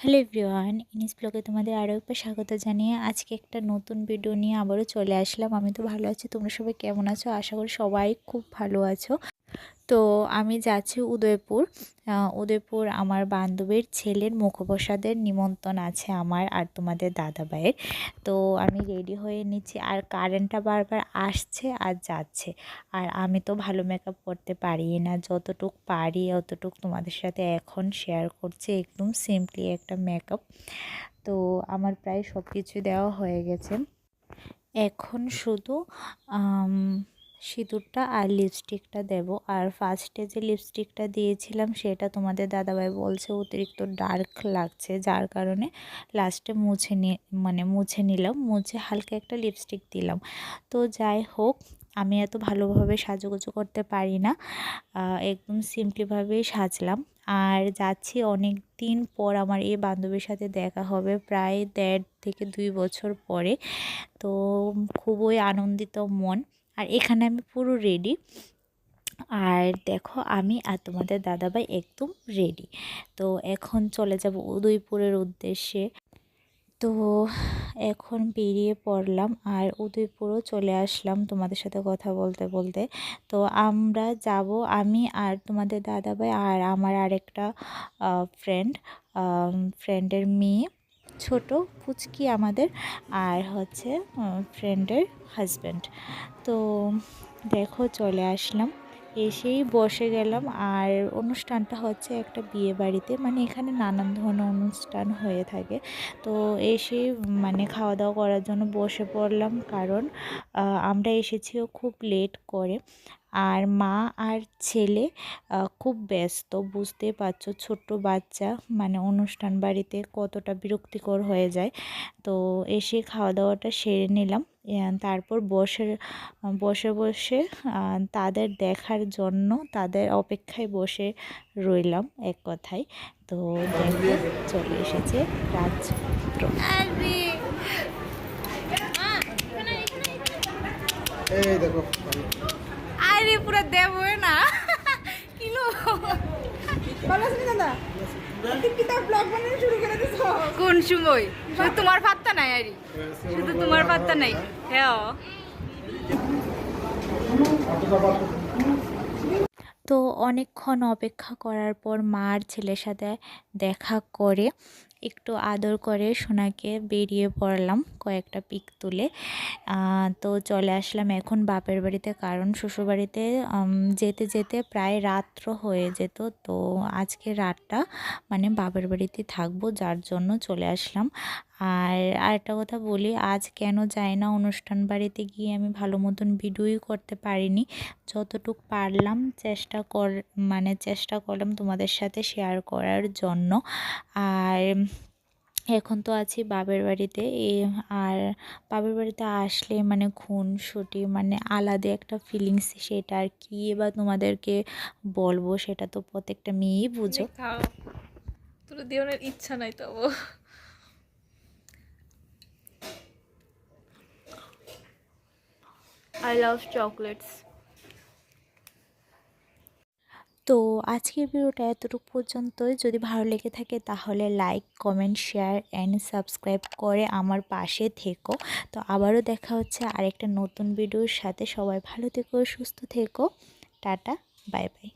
Hello everyone, ইনিস ব্লগে তোমাদের আরও একবার স্বাগত জানিয়ে আজকে একটা নতুন ভিডিও নিয়ে আবারও চলে আসলাম। আমি তো ভালো আছি, তোমরা সবাই কেমন আছো? আশা করি সবাই খুব ভালো আছো। তো আমি যাচ্ছি উদয়পুর। উদয়পুর আমার বান্ধবীর ছেলের মুখপ্রসাদের নিমন্ত্রণ আছে আমার আর তোমাদের দাদাভাইয়ের। তো আমি রেডি হয়ে নিচ্ছি, আর কারেন্টটা বারবার আসছে আর যাচ্ছে। আর আমি তো ভালো মেকআপ করতে পারি না, যতটুকু পারি অতটুকু তোমাদের সাথে এখন শেয়ার করছি। একদম সিম্পলি একটা মেকআপ। তো আমার প্রায় সব কিছু দেওয়া হয়ে গেছে, এখন শুধু সিঁদুরটা আর লিপস্টিকটা দেব। আর ফার্স্টে যে লিপস্টিকটা দিয়েছিলাম সেটা তোমাদের দাদাভাই বলছে অতিরিক্ত ডার্ক লাগছে, যার কারণে লাস্টে মুছে নিলাম, মুছে হালকা একটা লিপস্টিক দিলাম। তো যাই হোক, আমি এত ভালোভাবে সাজুগুজু করতে পারি না, একদম সিম্পলিভাবেই সাজলাম। আর যাচ্ছি অনেক দিন পর আমার এই বান্ধবীর সাথে দেখা হবে, প্রায় 1.5 থেকে 2 বছর পরে। তো খুবই আনন্দিত মন। আর এখানে আমি পুরো রেডি, আর দেখো আমি আর তোমাদের দাদাভাই একদম রেডি। তো এখন চলে যাব উদয়পুরের উদ্দেশ্যে। তো এখন বেরিয়ে পড়লাম আর উদয়পুরও চলে আসলাম তোমাদের সাথে কথা বলতে বলতে। তো আমরা যাব, আমি আর তোমাদের দাদাভাই আর আমার আরেকটা ফ্রেন্ডের মেয়ে, ছোট পুচকি আমাদের, আর হচ্ছে ফ্রেন্ডের হাজব্যান্ড। তো দেখো চলে আসলাম, এসেই বসে গেলাম। আর অনুষ্ঠানটা হচ্ছে একটা বিয়ে বাড়িতে, মানে এখানে নানান ধরনের অনুষ্ঠান হয়ে থাকে। তো এসে খাওয়া দাওয়া করার জন্য বসে পড়লাম, কারণ আমরা এসেছিও খুব লেট করে। আর মা আর ছেলে খুব ব্যস্ত, বুঝতেই পারছো, ছোট্ট বাচ্চা, অনুষ্ঠান বাড়িতে কতটা বিরক্তিকর হয়ে যায়। তো এসে খাওয়া দাওয়াটা সেরে নিলাম, তারপর বসে বসে বসে তাদের দেখার জন্য তাদের অপেক্ষায় বসে রইলাম এক কথায়। তো দেখো চলে এসেছে রাজপুত্র। এই দেখো, আরে পুরো দেব না কিলো ভালো আছেন দাদা? কিতা ব্লগ বানানো শুরু করে দিছো? কোন সময়? শুধু তোমার পাত্তা নাই, আরে শুধু তোমার পাত্তা নাই। হ্যাঁ, তো অনেকক্ষণ অপেক্ষা করার পর মা আর ছেলের সাথে দেখা করে একটু আদর করে সোনাকে বেরিয়ে পড়লাম কয়েকটা পিক তুলে। তো চলে আসলাম এখন বাপের বাড়িতে, কারণ শ্বশুরবাড়িতে যেতে যেতে প্রায় রাত্র হয়ে যেত। তো আজকে রাতটা বাপের বাড়িতে থাকবো, যার জন্য চলে আসলাম। আর আরেকটা কথা বলি, আজ কেন যাই না অনুষ্ঠান বাড়িতে গিয়ে আমি ভালো মতন ভিডিওই করতে পারিনি। যতটুকু পারলাম চেষ্টা করলাম তোমাদের সাথে শেয়ার করার জন্য। আর এখন তো আছি বাপের বাড়িতে, আর বাপের বাড়িতে আসলে খুনসুটি আলাদা একটা ফিলিংস, সেটা আর কি বা তোমাদেরকে বলবো, সেটা তো প্রত্যেকটা মেয়েই বুঝো। তোর দেওয়ার ইচ্ছা নাই তো। I love chocolates. তো আজকের ভিডিওটা এতটুকু পর্যন্তই। যদি ভালো লেগে থাকে তাহলে like, comment, share and subscribe করে আমার পাশে থেকো। তো আবারও দেখা হচ্ছে আরেকটা নতুন ভিডিওর সাথে। সবাই ভালো থেকো, সুস্থ থেকো, টাটা, বাই বাই।